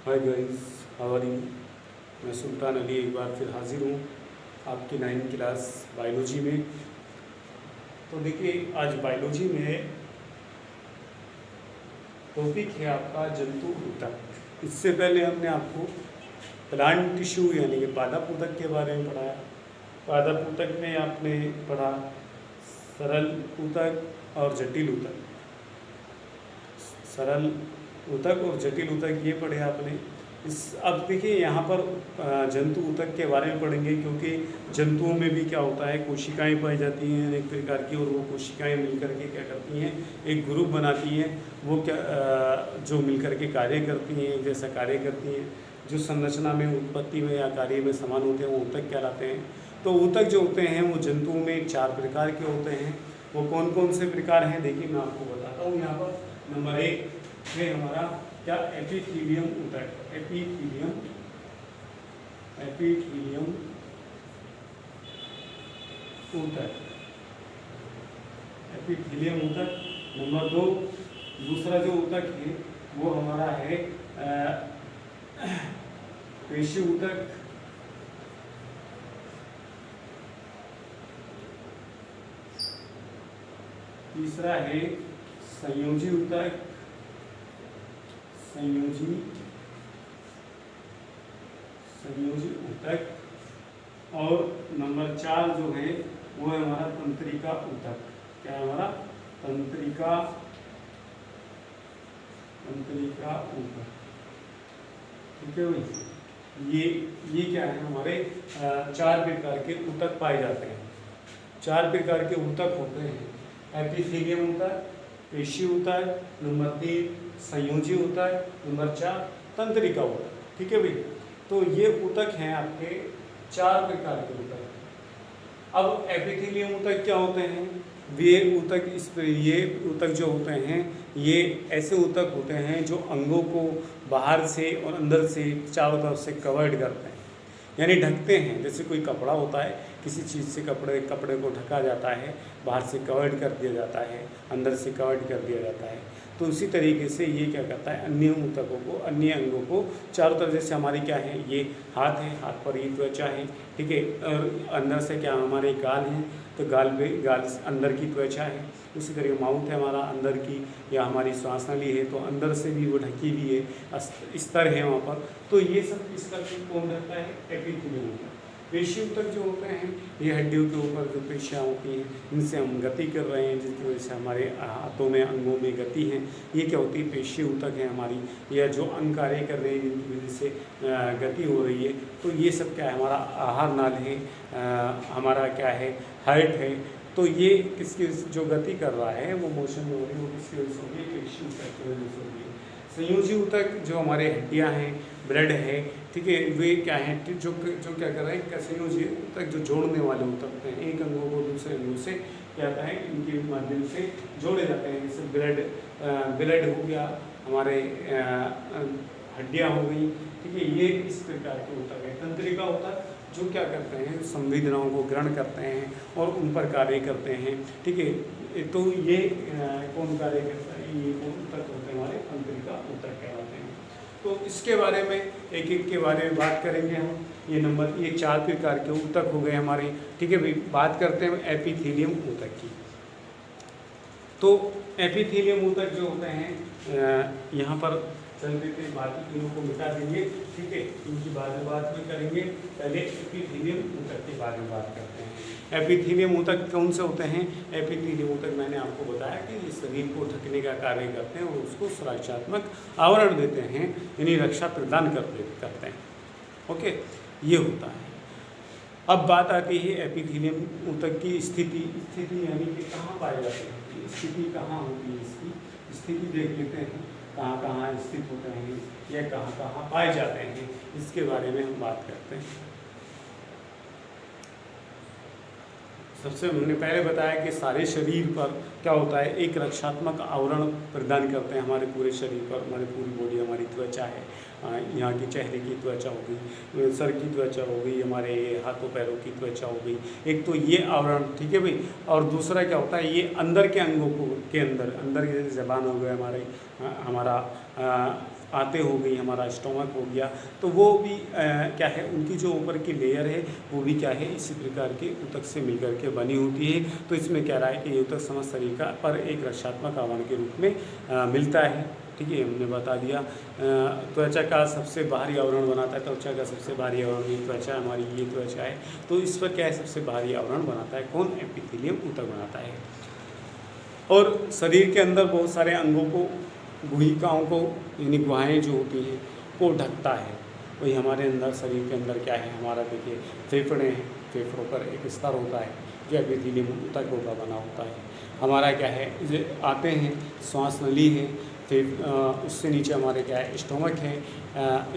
Hi guys, how are you. मैं सुल्तान अली एक बार फिर हाजिर हूँ आपकी 9th क्लास बायोलॉजी में। तो देखिए, आज बायोलॉजी में टॉपिक है आपका जंतु ऊतक। इससे पहले हमने आपको प्लांट टिश्यू यानी कि पादप ऊतक के बारे में पढ़ाया। पादप ऊतक में आपने पढ़ा सरल ऊतक और जटिल ऊतक। सरल ऊतक और जटिल ऊतक ये पढ़े आपने। अब देखिए यहाँ पर जंतु ऊतक के बारे में पढ़ेंगे, क्योंकि जंतुओं में भी क्या होता है, कोशिकाएं पाई जाती हैं अनेक प्रकार की, और वो कोशिकाएं मिलकर के क्या करती हैं, एक ग्रुप बनाती हैं। वो क्या जो मिलकर के कार्य करती हैं, जैसा कार्य करती हैं, जो संरचना में, उत्पत्ति में या कार्य में समान होते हैं, वो ऊतक कहलाते हैं। तो ऊतक जो होते हैं वो जंतुओं में 4 प्रकार के होते हैं। वो कौन कौन से प्रकार हैं, देखिए मैं आपको बताता हूँ। यहाँ पर नंबर 1 है हमारा क्या, एपिथीलियम ऊतक। एपिथीलियम ऊतक, एपिथीलियम ऊतक। नंबर 2, दूसरा जो ऊतक है वो हमारा है पेशी ऊतक। तीसरा है संयोजी ऊतक। संयोजी ऊतक। और नंबर 4 जो है वो है हमारा तंत्रिका ऊतक। क्या है हमारा, तंत्रिका ऊतक। ठीक है भाई, ये क्या है, हमारे 4 प्रकार के ऊतक पाए जाते हैं। 4 प्रकार के ऊतक होते हैं। एपिथेलियम ऊतक, पेशी ऊतक, नंबर 3 संयोजी ऊतक, नंबर 4 तंत्रिका ऊतक। ठीक है भाई, तो ये ऊतक हैं आपके 4 प्रकार के ऊतक। अब एपिथेलियम ऊतक क्या होते हैं, ये ऊतक जो होते हैं, ये ऐसे ऊतक होते हैं जो अंगों को बाहर से और अंदर से चारों तरफ से कवर्ड करते हैं, यानी ढकते हैं। जैसे कोई कपड़ा होता है, किसी चीज़ से कपड़े को ढका जाता है, बाहर से कवर्ड कर दिया जाता है, अंदर से कवर्ड कर दिया जाता है। तो उसी तरीके से ये क्या करता है, अन्य ऊतकों को, अन्य अंगों को चारों तरफ, जैसे हमारी क्या है, ये हाथ है, हाथ पर ये त्वचा है, ठीक है, और अंदर से क्या हमारे गाल हैं, तो गाल अंदर की त्वचा है। उसी तरीके माउथ है हमारा अंदर की, या हमारी श्वास नली है तो अंदर से भी वो ढकी हुई है, स्तर है वहाँ पर। तो ये सब स्तर को कौन ढकता है, एपिथेलियम ऊतक। पेशी ऊतक जो होते हैं, ये हड्डियों के ऊपर जो पेशियाँ होती हैं, इनसे हम गति कर रहे हैं, जिसकी वजह से हमारे हाथों में, अंगों में गति है। ये क्या होती है, पेशी ऊतक है हमारी, या जो अंग कार्य कर रहे हैं जिनकी वजह से गति हो रही है। तो ये सब क्या है, हमारा आहार नाल है, हमारा क्या है, हार्ट है। तो ये किसकी जो गति कर रहा है, वो मोशन में हो रही है, वो किसकी वजह से हो रही है, पेशी ऊतक की वजह से हो रही है। संयोजी ऊतक जो हमारे हड्डियाँ हैं, ब्लड है, ठीक है, वे क्या हैं, जो क्या कर रहे हैं, संयोजी ऊतक जो जोड़ने वाले ऊतक हैं, एक अंगों को दूसरे अंगों से क्या होता है, इनके माध्यम से जोड़े जाते हैं। जैसे ब्लड हो गया, हमारे हड्डियाँ हो गई, ठीक है, ये इस प्रकार के ऊतक है। तंत्रिका ऊतक जो क्या करते हैं, संवेदनाओं को ग्रहण करते हैं और उन पर कार्य करते हैं, ठीक है। तो ये कौन कार्य करता है, ये कौन ऊतक होते हैं, हमारे तंत्रिका ऊतक कहलाते हैं। तो इसके बारे में एक एक के बारे में बात करेंगे हम। ये 4 प्रकार के ऊतक हो गए हमारे, ठीक है भाई। बात करते हैं एपिथेलियम ऊतक की। तो एपिथेलियम ऊतक जो होते हैं, यहाँ पर चल देते, बाकी तीनों को मिटा देंगे, ठीक है, इनकी बाद में बात भी करेंगे। पहले एपिथेलियम ऊतक के बारे में बात करते हैं। एपिथेलियम ऊतक कौन से होते हैं, एपिथेलियम ऊतक मैंने आपको बताया कि ये शरीर को ढकने का कार्य करते हैं और उसको सुरक्षात्मक आवरण देते हैं, यानी रक्षा प्रदान करते हैं। ओके, ये होता है। अब बात आती है एपिथेलियम ऊतक की स्थिति यानी कि कहाँ पाए जाते हैं, स्थिति कहाँ होती है, इसकी स्थिति देख लेते हैं, कहाँ कहाँ स्थित होते हैं या कहाँ कहाँ पाए जाते हैं, इसके बारे में हम बात करते हैं। सबसे हमने पहले बताया कि सारे शरीर पर क्या होता है, एक रक्षात्मक आवरण प्रदान करते हैं हमारे पूरे शरीर पर। हमारी पूरी बॉडी, हमारी त्वचा है, यहाँ की चेहरे की त्वचा हो गई, सर की त्वचा हो गई, हमारे हाथों पैरों की त्वचा हो गई, एक तो ये आवरण, ठीक है भाई। और दूसरा क्या होता है, ये अंदर के अंगों को के अंदर के जबान हो गए हमारे, हमारा आते हो गई, हमारा स्टोमक हो गया, तो वो भी क्या है, उनकी जो ऊपर की लेयर है वो भी क्या है, इसी प्रकार के ऊतक से मिलकर के बनी होती है। तो इसमें क्या रहा है कि ये ऊतक समस्त शरीर का पर एक रक्षात्मक आवरण के रूप में मिलता है। ठीक है, हमने बता दिया। त्वचा का सबसे बाहरी आवरण बनाता है, त्वचा का सबसे बाहरी आवरण ये त्वचा, हमारी ये त्वचा है। तो इस पर क्या है, सबसे बाहरी आवरण बनाता है कौन, एपिथेलियम ऊतक बनाता है। और शरीर के अंदर बहुत सारे अंगों को, गुहिकाओं को, यानी गुहाएँ जो होती हैं को ढकता है। वही हमारे अंदर, शरीर के अंदर क्या है, हमारा देखिए फेफड़े हैं, फेफड़ों पर एक स्तर होता है जो एपिथेलियम ऊतकों का बना होता है। हमारा क्या है, जो आते हैं श्वास नली है, फिर उससे नीचे हमारे क्या है, स्टोमक है।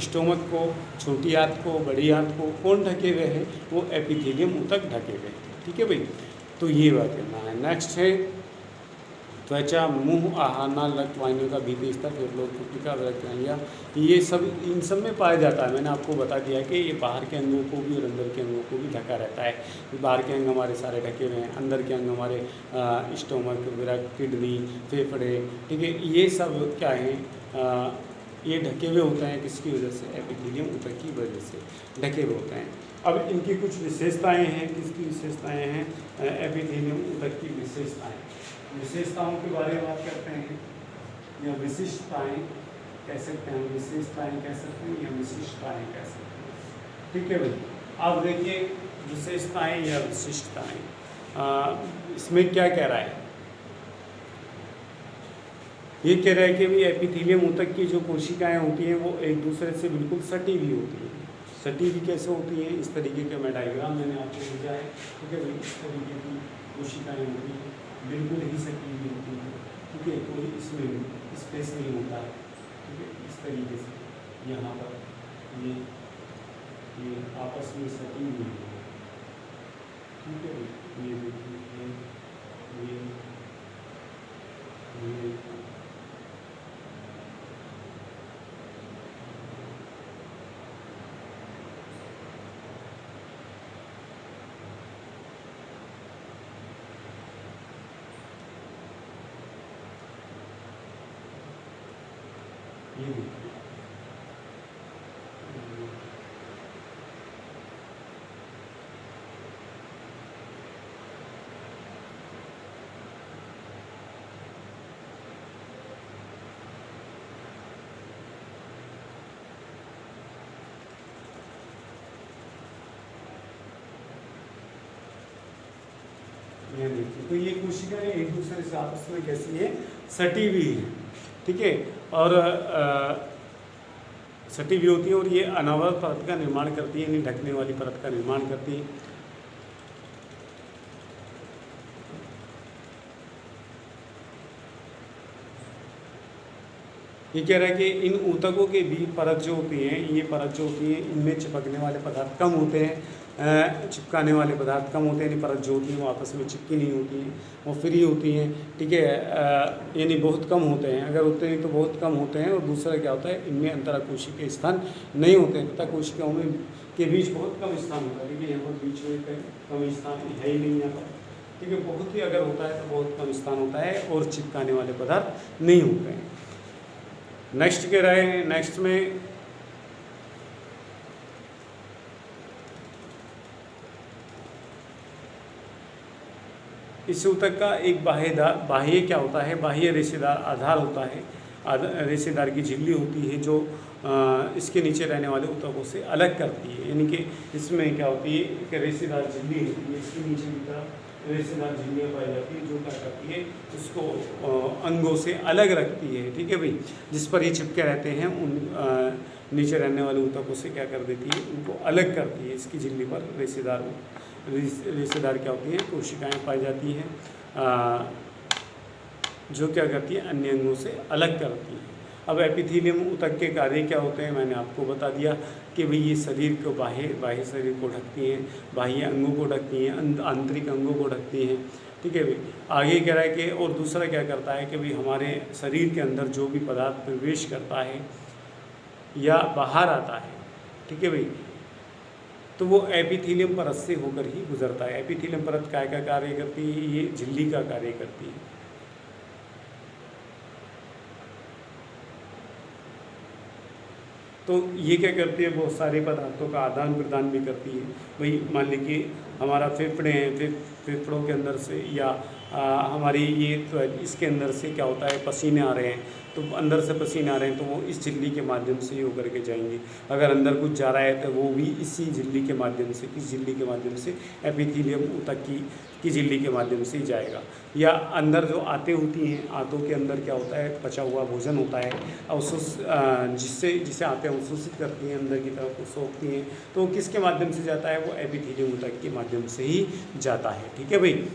स्टोमक को, छोटी आंत को, बड़ी आंत को कौन ढके हुए हैं, वो एपिथेलियम ऊतक ढके हुए हैं। ठीक है भाई, तो ये बात करना है। नेक्स्ट है त्वचा, मुंह, आहार, नाल, रक्त वाहिनियों का भीतरी स्तर, फेफड़ों, कुटिका, रक्त नालियाँ, ये सब इन सब में पाया जाता है। मैंने आपको बता दिया कि ये बाहर के अंगों को भी और अंदर के अंगों को भी ढका रहता है। बाहर के अंग हमारे सारे ढके हुए हैं, अंदर के अंग हमारे स्टोमक, विरक, किडनी, फेफड़े, ठीक है, ये सब क्या है, ये ढके हुए होते हैं किसकी वजह से, एपिथेलियम ऊतक की वजह से ढके हुए होते हैं। अब इनकी कुछ विशेषताएँ हैं, किसकी विशेषताएँ हैं, एपिथेलियम ऊतक की विशेषताएँ। विशेषताओं के बारे में बात करते हैं, या विशिष्टताएं कह सकते हैं, विशेषताएं कह सकते हैं, या विशिष्टताएं कह सकते हैं। ठीक है भाई, अब देखिए विशेषताएं या विशिष्टताएं, इसमें क्या कह रहा है, ये कह रहा है कि भी एपिथेलियम ऊतक की जो कोशिकाएं होती हैं वो एक दूसरे से बिल्कुल सटी हुई होती हैं। सटी हुई कैसे होती हैं, इस तरीके का मैं डायग्राम मैंने आपको भेजा है। ठीक है भाई, इस तरीके की कोशिकाएं होती हैं, बिल्कुल ही सटी हुई होती है। ठीक है, कोई इसमें स्पेस नहीं होता है। ठीक है, इस तरीके से यहाँ पर ये आपस में सटी हुई है। ठीक है, ये देखिए, ये ये देखिए, ये देखिए, तो ये कोशिकाएं एक दूसरे से आपस में कैसी है, सटी हुई है। ठीक है, और सटी हुई होती है, और ये अनावृत परत का निर्माण करती है, यानी ढकने वाली परत का निर्माण करती है। ये कह रहा है कि इन ऊतकों के भी परत जो होती हैं, ये परत जो होती है, इनमें चिपकने वाले पदार्थ कम होते हैं, चिपकाने वाले पदार्थ कम होते हैं, यानी परत जो होती है वो आपस में चिपकी नहीं होती हैं, वो फ्री होती हैं। ठीक है, यानी बहुत कम होते हैं, अगर होते हैं तो बहुत कम होते हैं। और दूसरा क्या होता है, इनमें अंतराकोशिकीय स्थान नहीं होते हैं, तथा कोशिकाओं में के बीच बहुत कम स्थान होता है। देखिए यहाँ पर बीच में कम स्थान है ही नहीं यहाँ पर। ठीक है, बहुत ही अगर होता है तो बहुत कम स्थान होता है, और चिपकाने वाले पदार्थ नहीं होते हैं। नेक्स्ट कह रहे हैं, नेक्स्ट में इस ऊतक का एक बाह्य क्या होता है, बाह्य रेशेदार आधार होता है, रेशेदार की झिल्ली होती है जो इसके नीचे रहने वाले ऊतकों से अलग करती है। यानी कि इसमें क्या होती है कि रेशेदार झिल्ली होती है, इसके नीचे की तरफ रेशेदार झिल्लियाँ पाई जाती है, जो क्या करती है, उसको अंगों से अलग रखती है। ठीक है भाई, जिस पर ये चिपके रहते हैं उन नीचे रहने वाले ऊतकों से क्या कर देती है, उनको अलग करती है। इसकी झिल्ली पर रेशेदार क्या होती है, कोशिकाएं पाई जाती हैं, जो क्या करती है, अन्य अंगों से अलग करती है। अब एपिथेलियम ऊतक के कार्य क्या होते हैं, मैंने आपको बता दिया कि भाई ये शरीर को बाह्य शरीर को ढकती हैं, बाह्य अंगों को ढकती हैं, आंतरिक अंगों को ढकती हैं। ठीक है भाई, आगे कह रहा है कि और दूसरा क्या करता है कि भाई हमारे शरीर के अंदर जो भी पदार्थ प्रवेश करता है या बाहर आता है, ठीक है भाई, तो वो एपिथेलियम परत से होकर ही गुजरता है। एपिथेलियम परत काय का कार्य करती है, ये झिल्ली का कार्य करती है। तो ये क्या करती है, बहुत सारे पदार्थों का आदान प्रदान भी करती है। भाई मान लीजिए हमारा फेफड़े हैं, फेफड़ों के अंदर से या हमारी ये तो इसके अंदर से क्या होता है, पसीने आ रहे हैं, तो अंदर से पसीने आ रहे हैं तो वो इस झिल्ली के माध्यम से ही होकर के जाएंगे। अगर अंदर कुछ जा रहा है तो वो भी इसी झिल्ली के माध्यम से, इस झिल्ली के माध्यम से एपिथेलियम ऊतक की झिल्ली के माध्यम से ही जाएगा। या अंदर जो आंतें होती हैं, आंतों के अंदर क्या होता है, पचा हुआ भोजन होता है, जिसे आंतें अवशोषित करती हैं, अंदर की तरफ को सोखती हैं, तो किसके माध्यम से जाता है, वो एपिथेलियम ऊतक के माध्यम से ही जाता है। ठीक है भाई।